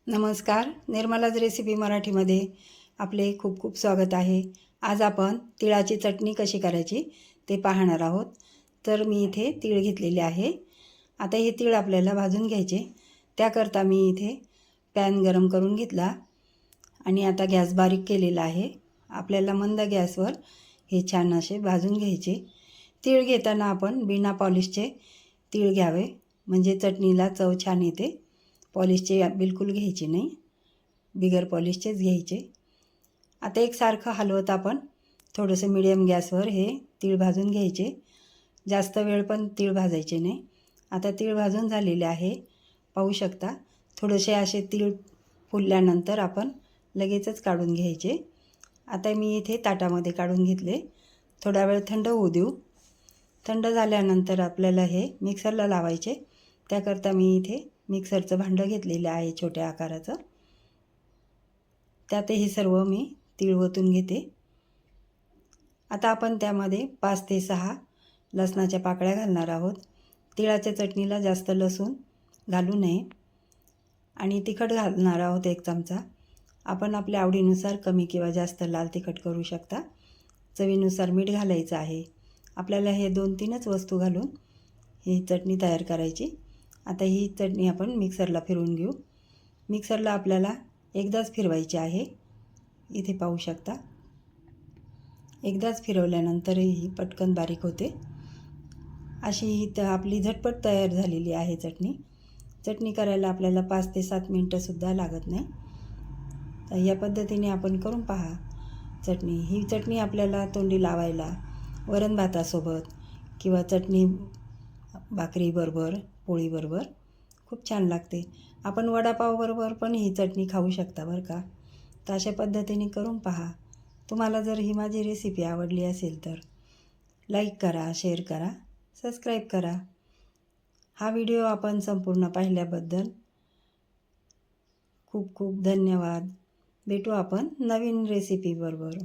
नमस्कार, निर्मलाज रेसिपी मराठीमध्ये आपले खूप खूप स्वागत आहे। आज आपण तिळाची चटणी कशी करायची ते पाहणार आहोत। तर मी इथे तीळ घेतलेले आहे। आता हे तीळ आपल्याला भाजून घ्यायचे। त्याकरता मी इथे पॅन गरम करून घेतला आणि आता गॅस बारीक केलेला आहे। आपल्याला मंद गॅसवर हे छान असे भाजून घ्यायचे। तीळ घेताना आपण बिना पॉलिशचे तीळ घ्यावे, म्हणजे चटणीला चव छान येते। पॉलिशचे बिलकुल घ्यायचे नाही, बिगर पॉलिशचेच घ्यायचे। आता एकसारखं हलवत आपण थोडंसं मीडियम गॅसवर हे तीळ भाजून घ्यायचे। जास्त वेळ पण तीळ भाजायचे नाही। आता तीळ भाजून झालेले आहे, पाहू शकता। थोडेसे असे तीळ फुलल्यानंतर आपण लगेचच काढून घ्यायचे। आता मी इथे ताटामध्ये काढून घेतले। थोडा वेळ थंड होऊ देऊ। थंड झाल्यानंतर आपल्याला हे मिक्सरला लावायचे। त्याकरता मी इथे मिक्सरचं भांडं घेतलेलं आहे छोट्या आकाराचं। त्यात हे सर्व मी तीळ ओतून घेते। आता आपण त्यामध्ये 5 ते 6 लसणाच्या पाकळ्या घालणार आहोत। तिळाच्या चटणीला जास्त लसूण घालू नये आणि तिखट घालणार आहोत 1 चमचा। आपण आपल्या आवडीनुसार कमी किंवा जास्त लाल तिखट करू शकता। चवीनुसार मीठ घालायचं आहे। आपल्याला हे 2-3च वस्तू घालून ही चटणी तयार करायची। आता ही चटणी आपण मिक्सरला फिरवून घेऊ। मिक्सरला आपल्याला एकदाच फिरवायची आहे, इथे पाहू शकता। एकदाच फिरवल्यानंतर ही पटकन बारीक होते। अशी ही आपली झटपट तयार झालेली आहे चटणी। चटणी करायला आपल्याला 5 ते 7 मिनटंसुद्धा लागत नाही। तर या पद्धतीने आपण करून पहा चटणी। ही चटणी आपल्याला तोंडी लावायला वरण भातासोबत किंवा चटणी भाकरीबरोबर, पोळीबरोबर खूप छान लागते। आपण वडापावबरोबर पण ही चटणी खाऊ शकता बरं का। तर अशा पद्धतीने करून पहा। तुम्हाला जर ही माझी रेसिपी आवडली असेल तर लाईक करा, शेअर करा, सबस्क्राईब करा। हा व्हिडिओ आपण संपूर्ण पाहिल्याबद्दल खूप खूप धन्यवाद। भेटू आपण नवीन रेसिपीबरोबर।